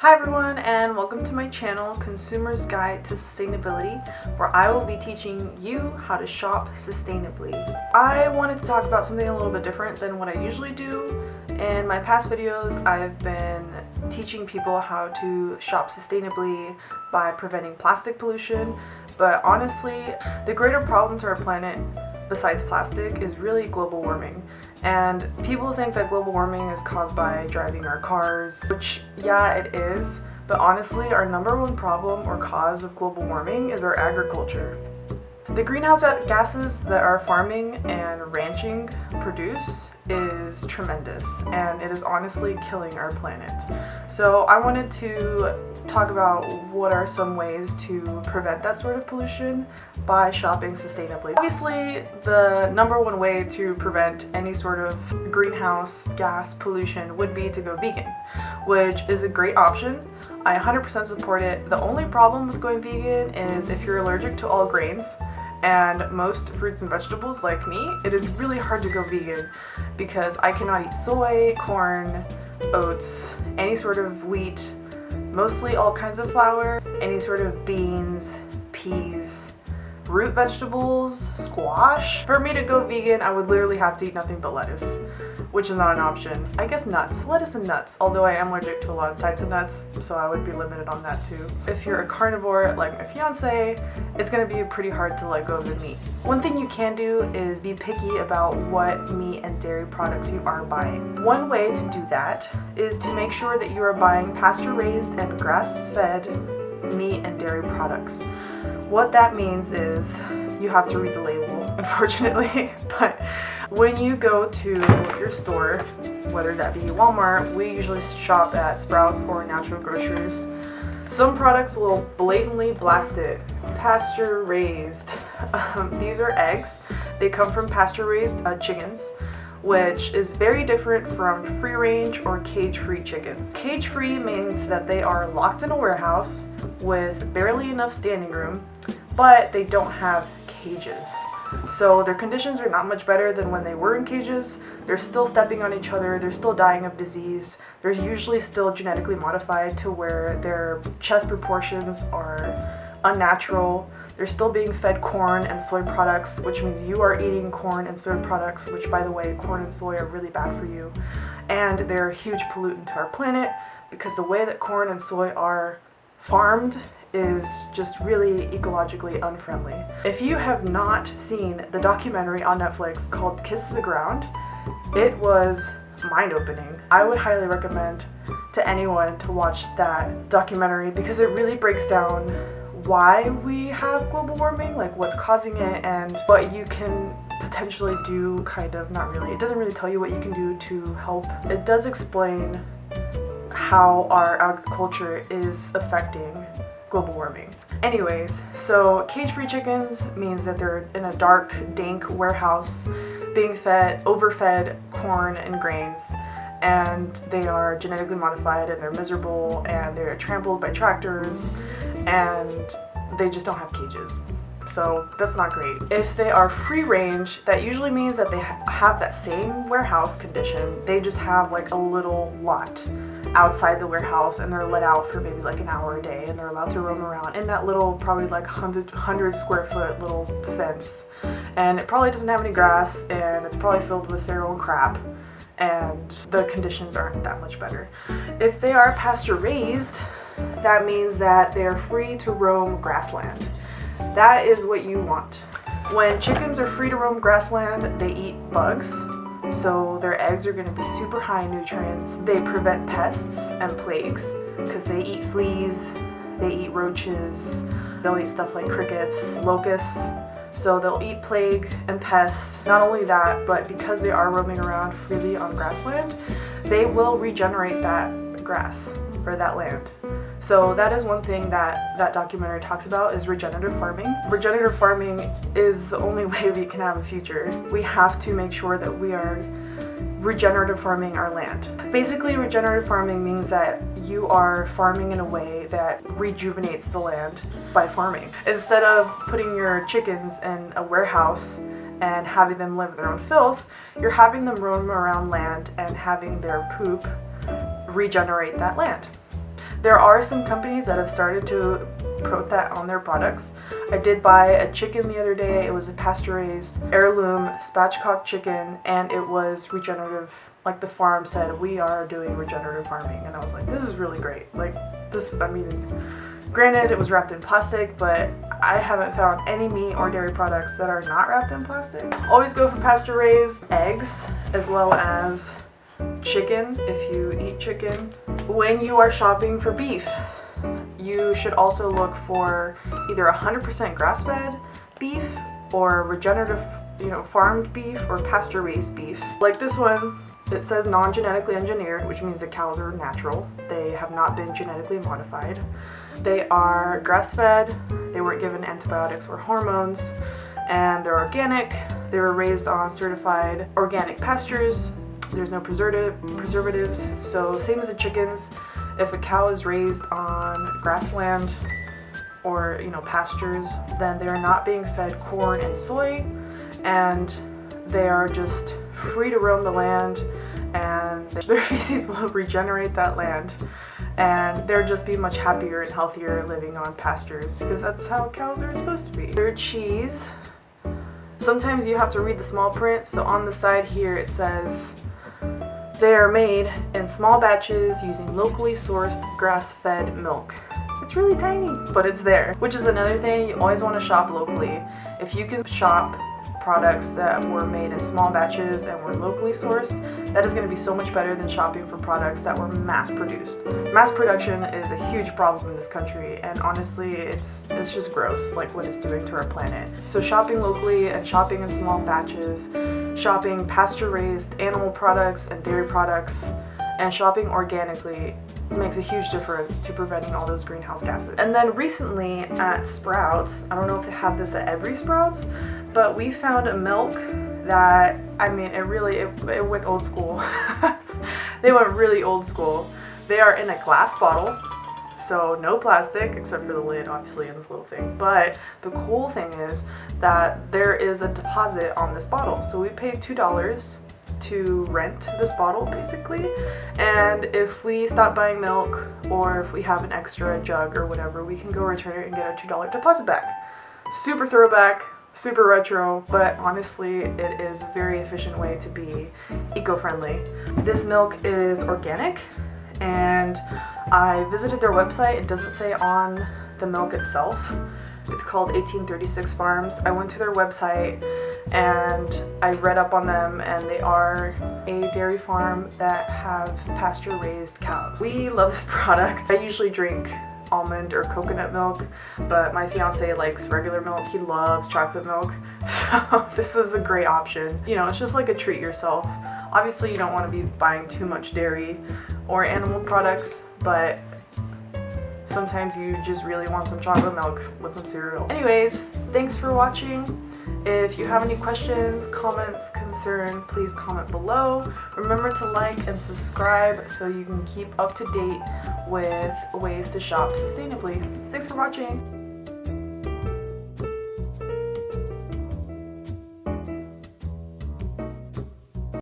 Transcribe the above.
Hi everyone, and welcome to my channel, Consumer's Guide to Sustainability, where I will be teaching you how to shop sustainably. I wanted to talk about something a little bit different than what I usually do. In my past videos, I've been teaching people how to shop sustainably by preventing plastic pollution, but honestly, the greater problem to our planet besides plastic is really global warming. And people think that global warming is caused by driving our cars, which yeah, it is, but honestly our number one problem or cause of global warming is our agriculture. The greenhouse gases that our farming and ranching produce is tremendous, and it is honestly killing our planet. So I wanted to talk about what are some ways to prevent that sort of pollution by shopping sustainably. Obviously, the number one way to prevent any sort of greenhouse gas pollution would be to go vegan, which is a great option. I 100% support it. The only problem with going vegan is if you're allergic to all grains and most fruits and vegetables like me, it is really hard to go vegan because I cannot eat soy, corn, oats, any sort of wheat, mostly all kinds of flour, any sort of beans, peas, root vegetables, squash. For me to go vegan, I would literally have to eat nothing but lettuce, which is not an option. I guess nuts, lettuce and nuts, although I am allergic to a lot of types of nuts, so I would be limited on that too. If you're a carnivore like my fiance, it's gonna be pretty hard to let go of the meat. One thing you can do is be picky about what meat and dairy products you are buying. One way to do that is to make sure that you are buying pasture-raised and grass-fed meat and dairy products. What that means is you have to read the label, unfortunately, but when you go to your store, whether that be Walmart, we usually shop at Sprouts or Natural Grocers. Some products will blatantly blast it, pasture raised. These are eggs. They come from pasture raised chickens, which is very different from free range or cage-free chickens. Cage-free means that they are locked in a warehouse with barely enough standing room, but they don't have cages. So their conditions are not much better than when they were in cages. They're still stepping on each other, they're still dying of disease, they're usually still genetically modified to where their chest proportions are unnatural. They're still being fed corn and soy products, which means you are eating corn and soy products, which by the way, corn and soy are really bad for you. And they're a huge pollutant to our planet because the way that corn and soy are farmed is just really ecologically unfriendly. If you have not seen the documentary on Netflix called Kiss the Ground, it was mind-opening. I would highly recommend to anyone to watch that documentary because it really breaks down why we have global warming, like what's causing it, and what you can potentially do, kind of, not really. It doesn't really tell you what you can do to help. It does explain how our agriculture is affecting global warming. Anyways, so cage-free chickens means that they're in a dark, dank warehouse being fed, overfed corn and grains, and they are genetically modified and they're miserable and they're trampled by tractors and they just don't have cages. So that's not great. If they are free range, that usually means that they have that same warehouse condition. They just have like a little lot outside the warehouse and they're let out for maybe like an hour a day and they're allowed to roam around in that little, probably like 100 square foot little fence. And it probably doesn't have any grass and it's probably filled with their own crap and the conditions aren't that much better. If they are pasture raised, that means that they're free to roam grassland. That is what you want. When chickens are free to roam grassland, they eat bugs, so their eggs are going to be super high in nutrients. They prevent pests and plagues because they eat fleas, they eat roaches, they'll eat stuff like crickets, locusts, so they'll eat plague and pests. Not only that, but because they are roaming around freely on grassland, they will regenerate that grass or that land. So that is one thing that that documentary talks about, is regenerative farming. Regenerative farming is the only way we can have a future. We have to make sure that we are regenerative farming our land. Basically, regenerative farming means that you are farming in a way that rejuvenates the land by farming. Instead of putting your chickens in a warehouse and having them live their own filth, you're having them roam around land and having their poop regenerate that land. There are some companies that have started to put that on their products. I did buy a chicken the other day. It was a pasture-raised heirloom spatchcock chicken, and it was regenerative. Like the farm said, we are doing regenerative farming, and I was like, this is really great. Like this, I mean, granted it was wrapped in plastic, but I haven't found any meat or dairy products that are not wrapped in plastic. Always go for pasture-raised eggs as well as chicken if you eat chicken. When you are shopping for beef, you should also look for either 100% grass-fed beef or regenerative, farmed beef or pasture-raised beef. Like this one, it says non-genetically engineered, which means the cows are natural. They have not been genetically modified. They are grass-fed, they weren't given antibiotics or hormones, and they're organic. They were raised on certified organic pastures. There's no preservatives. So same as the chickens, if a cow is raised on grassland or pastures, then they are not being fed corn and soy, and they are just free to roam the land, and their feces will regenerate that land, and they'll just be much happier and healthier living on pastures, because that's how cows are supposed to be. Their cheese, sometimes you have to read the small print, so on the side here it says they are made in small batches using locally sourced grass-fed milk. It's really tiny, but it's there, which is another thing. You always want to shop locally. If you can shop products that were made in small batches and were locally sourced, that is going to be so much better than shopping for products that were mass produced. Mass production is a huge problem in this country, and honestly it's just gross, like what it's doing to our planet. So shopping locally and shopping in small batches, shopping pasture-raised animal products and dairy products, and shopping organically makes a huge difference to preventing all those greenhouse gases. And then recently at Sprouts, I don't know if they have this at every Sprouts, but we found a milk that, I mean, it went old school. They went really old school. They are in a glass bottle, so no plastic except for the lid obviously and this little thing. But the cool thing is that there is a deposit on this bottle. So we paid $2 to rent this bottle basically, and if we stop buying milk or if we have an extra jug or whatever, we can go return it and get our $2 deposit back. Super throwback, super retro, but honestly it is a very efficient way to be eco-friendly. This milk is organic, and I visited their website. It doesn't say on the milk itself. It's called 1836 Farms. I went to their website and I read up on them, and they are a dairy farm that have pasture-raised cows. We love this product. I usually drink almond or coconut milk, but my fiance likes regular milk. He loves chocolate milk, so this is a great option. It's just like a treat yourself. Obviously you don't want to be buying too much dairy or animal products, but sometimes you just really want some chocolate milk with some cereal. Anyways, thanks for watching. If you have any questions, comments, concern, please comment below. Remember to like and subscribe so you can keep up to date with ways to shop sustainably. Thanks for watching.